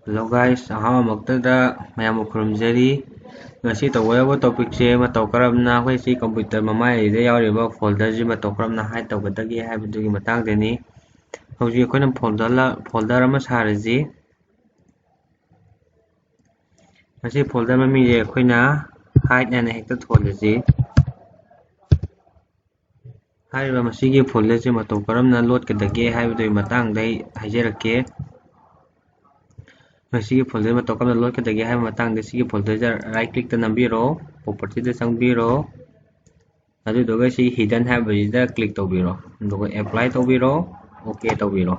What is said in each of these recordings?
Hello guys, ꯑꯍꯥꯟꯕꯃꯛꯇꯗ ꯃꯌꯥꯝꯕꯨ ꯈꯨꯔꯨꯝꯖꯔꯤ. ꯉꯁꯤ ꯇꯧꯒꯗꯕ ꯇꯣꯄꯤꯛꯁꯦ ꯃꯇꯧ ꯀꯔꯝꯅ ꯑꯩꯈꯣꯏ ꯁꯤ ꯀꯝꯄ꯭ꯌꯨꯇꯔ ꯃꯃꯥꯏꯗ ꯌꯥꯎꯔꯤꯕ ꯐꯣꯜꯗꯔꯁꯤ ꯃꯇꯧ ꯀꯔꯝꯅ ꯍꯥꯏꯗ ꯇꯧꯒꯗꯒꯦ ꯍꯥꯏꯕꯗꯨꯒꯤ ꯃꯇꯥꯡꯗꯅꯤ. ꯍꯧꯖꯤꯛ ꯑꯩꯈꯣꯏꯅ ꯐꯣꯜꯗꯔ ꯑꯃ ꯁꯥꯔꯁꯤ. ꯃꯁꯤ ꯐꯣꯜꯗꯔ ꯃꯃꯤꯡꯁꯦ ꯑꯩꯈꯣꯏꯅ hide ꯑꯅ ꯍꯦꯛꯇ ꯊꯣꯜꯂꯁꯤ. ꯍꯥꯏꯔꯤꯕ ꯃꯁꯤꯒꯤ ꯐꯣꯜꯗꯔꯁꯦ ꯃꯇꯧ ꯀꯔꯝꯅ ꯂꯣꯠꯀꯗꯒꯦ ꯍꯥꯏꯕꯗꯨꯒꯤ ꯃꯇꯥꯡꯗ ꯑꯩ ꯍꯥꯏꯖꯔꯛꯀꯦ. ꯃꯁꯤꯒꯤ ꯐꯣꯜꯗꯔ ꯃꯇꯧ ꯀꯔꯝꯅ ꯂꯣꯠꯀꯗꯒꯦ ꯍꯥꯏꯕ ꯃꯇꯥꯡꯗ ꯁꯤꯒꯤ ꯐꯣꯜꯗꯔꯁꯦ ꯔꯥꯏꯠ ꯀ꯭ꯂꯤꯛꯇ ꯅꯝꯕꯤꯔꯣ, ꯄ꯭ꯔꯣꯄꯔꯇꯤꯗ ꯆꯪꯕꯤꯔꯣ, ꯑꯗꯨꯗꯨꯒ ꯁꯤꯒꯤ ꯍꯤꯗꯟ ꯍꯥꯏꯕꯁꯤꯗ ꯀ꯭ꯂꯤꯛ ꯇꯧꯕꯤꯔꯣ, ꯑꯗꯨꯒ ꯑꯦꯄ꯭ꯂꯥꯏ ꯇꯧꯕꯤꯔꯣ, ꯑꯣꯀꯦ ꯇꯧꯕꯤꯔꯣ.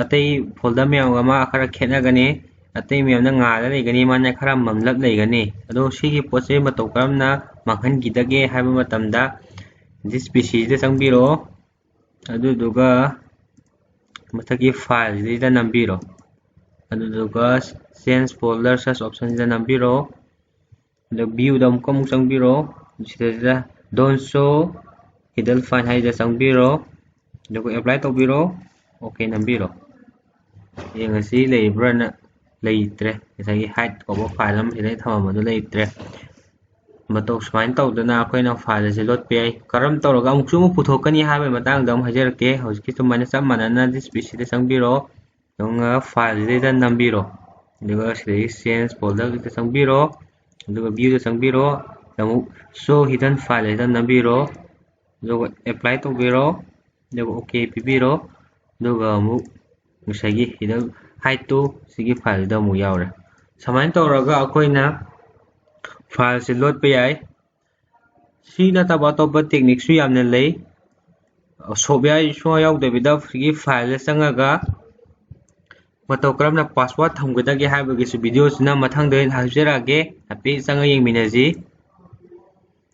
ꯑꯇꯩ ꯐꯣꯜꯗꯔ ꯃꯌꯥꯝꯒ ꯃꯥ ꯈꯔ ꯈꯦꯠꯅꯒꯅꯤ. ꯑꯇꯩ ꯃꯌꯥꯝꯅ ꯉꯥꯜꯂ ꯂꯩꯒꯅꯤ, ꯃꯥꯅ ꯈꯔ ꯃꯝꯂꯞ ꯂꯩꯒꯅꯤ. ꯑꯗꯣ ꯁꯤꯒꯤ ꯄꯣꯠꯁꯦ ꯃꯇꯧ ꯀꯔꯝꯅ ꯃꯥꯡꯍꯟꯈꯤꯗꯒꯦ ꯍꯥꯏꯕ ꯃꯇꯝꯗ ꯗꯤꯁ ꯄꯤꯁꯤꯁꯤꯗ ꯆꯪꯕꯤꯔꯣ, ꯑꯗꯨꯗꯨꯒ ꯃꯊꯛꯀꯤ ꯐꯥꯏꯜꯁꯤꯗ ꯅꯝꯕꯤꯔꯣ, ꯑꯗꯨꯗꯨꯒ ꯆꯦꯟꯖ ꯐꯣꯜꯗꯔ ꯁꯔꯆ ꯑꯣꯞꯁꯟꯁꯤꯗ ꯅꯝꯕꯤꯔꯣ, ꯑꯗꯨꯒ ꯚ꯭ꯌꯨꯗ ꯑꯃꯨꯛ ꯆꯪꯕꯤꯔꯣ, ꯁꯤꯗ ꯗꯣꯟ ꯁꯣ ꯍꯤꯗꯟ ꯐꯥꯏꯜ ꯍꯥꯏꯁꯤꯗ ꯆꯪꯕꯤꯔꯣ, ꯑꯗꯨꯒ ꯑꯦꯄ꯭ꯂꯥꯏ ꯇꯧꯕꯤꯔꯣ, ꯑꯣꯀꯦ ꯅꯝꯕꯤꯔꯣ. ꯌꯦꯡꯉꯁꯤ ꯂꯩꯕ꯭ꯔꯥꯅ. ꯂꯩꯇ꯭ꯔꯦ. ꯉꯁꯥꯏꯒꯤ ꯍꯥꯏꯠ ꯀꯧꯕ ꯐꯥꯏꯜ ꯑꯃ ꯁꯤꯗ ꯊꯝꯃꯝꯕꯗꯨ ꯂꯩꯇ꯭ꯔꯦ. ꯃꯇꯧ ꯁꯨꯃꯥꯏꯅ ꯇꯧꯗꯅ ꯑꯩꯈꯣꯏꯅ ꯐꯥꯏꯜ ꯑꯁꯤ ꯂꯣꯠꯄ ꯌꯥꯏ. ꯀꯔꯝ ꯇꯧꯔꯒ ꯑꯃꯨꯛꯁꯨ ꯄꯨꯊꯣꯛꯀꯅꯤ ꯍꯥꯏꯕꯒꯤ ꯃꯇꯥꯡꯗ ꯑꯃꯨꯛ ꯍꯥꯏꯖꯔꯛꯀꯦ. ꯍꯧꯖꯤꯛꯀꯤ ꯑꯗꯨꯃꯥꯏꯅ ꯆꯞ ꯃꯥꯟꯅꯅ ꯗꯤꯁ ꯄꯤꯁꯤꯗ ꯆꯪꯕꯤꯔꯣ, ꯑꯗꯨꯒ ꯐꯥꯏꯜꯁꯤꯗ ꯅꯝꯕꯤꯔꯣ, ꯑꯗꯨꯒ ꯁꯤꯗꯒꯤ ꯆꯦꯟꯖ ꯐꯣꯜꯗꯔꯗ ꯆꯪꯕꯤꯔꯣ, ꯑꯗꯨꯒ ꯚ꯭ꯌꯨꯗ ꯆꯪꯕꯤꯔꯣ, ꯑꯃꯨꯛ ꯁꯣ ꯍꯤꯗꯟ ꯐꯥꯏꯜ ꯍꯥꯏꯗ ꯅꯝꯕꯤꯔꯣ, ꯑꯗꯨꯒ ꯑꯦꯄ꯭ꯂꯥꯏ ꯇꯧꯕꯤꯔꯣ, ꯑꯗꯨꯒ ꯑꯣꯀꯦ ꯄꯤꯕꯤꯔꯣ, ꯑꯗꯨꯒ ꯑꯃꯨꯛ ꯉꯁꯥꯏꯒꯤ ꯍꯤꯗꯟ ꯍꯥꯏꯠꯇꯨ ꯁꯤꯒꯤ ꯐꯥꯏꯜꯁꯤꯗ ꯑꯃꯨꯛ ꯌꯥꯎꯔꯦ. ꯁꯨꯃꯥꯏꯅ ꯇꯧꯔꯒ ꯑꯩꯈꯣꯏꯅ ꯐꯥꯏꯜꯁꯤ ꯂꯣꯠꯄ ꯌꯥꯏ. ꯁꯤ ꯅꯠꯇꯕ ꯑꯇꯣꯞꯄ ꯇꯦꯛꯅꯤꯛꯁꯨ ꯌꯥꯝꯅ ꯂꯩ. ꯁꯣꯐꯋꯦꯌꯔ ꯁꯨꯡꯌꯥꯎ ꯌꯥꯎꯗꯕꯤꯗ ꯁꯤꯒꯤ ꯐꯥꯏꯜꯗ ꯆꯪꯉꯒ ꯃꯇꯧ ꯀꯔꯝꯅ ꯄꯥꯁꯋꯥꯔꯗ ꯊꯝꯒꯗꯒꯦ ꯍꯥꯏꯕꯒꯤꯁꯨ ꯚꯤꯗꯤꯑꯣꯁꯤꯅ ꯃꯊꯪꯗ ꯍꯥꯏꯖꯔꯛꯑꯒꯦ. ꯍꯥꯏꯐꯦꯠ ꯆꯪꯉ ꯌꯦꯡꯃꯤꯟꯅꯁꯤ.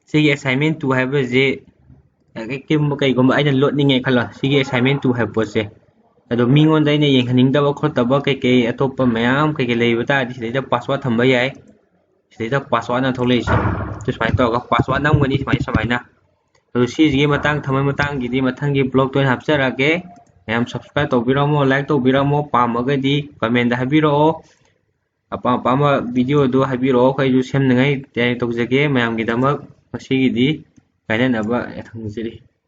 ꯁꯤꯒꯤ ꯑꯦꯁꯥꯏꯟꯃꯦꯟ 2 ꯍꯥꯏꯕꯁꯤ ꯀꯩꯒꯨꯝꯕ ꯑꯩꯅ ꯂꯣꯠꯅꯤꯡꯉꯦ ꯈꯜꯂꯣ, ꯁꯤꯒꯤ ꯑꯦꯁꯥꯏꯟꯃꯦꯟ 2 ꯍꯥꯏꯕ ꯄꯣꯠꯁꯦ. ꯑꯗꯣ ꯃꯤꯉꯣꯟꯗ ꯑꯩꯅ ꯌꯦꯡꯍꯟꯅꯤꯡꯗꯕ ꯈꯣꯠꯇꯕ ꯀꯩꯀꯩ ꯑꯇꯣꯞꯄ ꯃꯌꯥꯝ ꯀꯩꯀꯩ ꯂꯩꯕ ꯇꯥꯔꯗꯤ ꯁꯤꯗꯩꯗ ꯄꯥꯁꯋꯥꯔꯗ ꯊꯝꯕ ꯌꯥꯏ. ꯁꯤꯗꯩꯗ ꯄꯥꯁꯋꯥꯔꯗꯅ ꯊꯣꯛꯂꯛꯏꯁꯦ. ꯁꯨꯃꯥꯏꯅ ꯇꯧꯔꯒ ꯄꯥꯁꯋꯥꯔꯗ ꯅꯝꯒꯅꯤ ꯁꯨꯃꯥꯏꯅ. ꯑꯗꯣ ꯁꯤꯁꯤꯒꯤ ꯊꯝꯕꯒꯤ ꯃꯇꯥꯡꯒꯤꯗꯤ ꯃꯊꯪꯒꯤ ꯕ꯭ꯂꯣꯛꯇ ꯑꯣꯏꯅ ꯍꯥꯞꯆꯔꯛꯑꯒꯦ. ꯃꯌꯥꯝ ꯁꯕꯁꯀ꯭ꯔꯥꯏꯕ ꯇꯧꯕꯤꯔꯝꯃꯣ, ꯂꯥꯏꯛ ꯇꯧꯕꯤꯔꯝꯃꯣ, ꯄꯥꯝꯃꯒꯗꯤ ꯀꯃꯦꯟꯗ ꯍꯥꯏꯕꯤꯔꯛꯑꯣ. ꯑꯄꯥꯝꯕ ꯚꯤꯗꯤꯑꯣꯗꯨ ꯍꯥꯏꯕꯤꯔꯛꯑꯣ, ꯑꯩꯈꯣꯏꯁꯨ ꯁꯦꯝꯅꯤꯡꯉꯥꯏ ꯇꯧꯖꯒꯦ. ꯃꯌꯥꯝꯒꯤꯗꯃꯛ ꯉꯁꯤꯒꯤꯗꯤ ꯀꯥꯏꯅꯅꯕ ꯊꯝꯖꯔꯤ.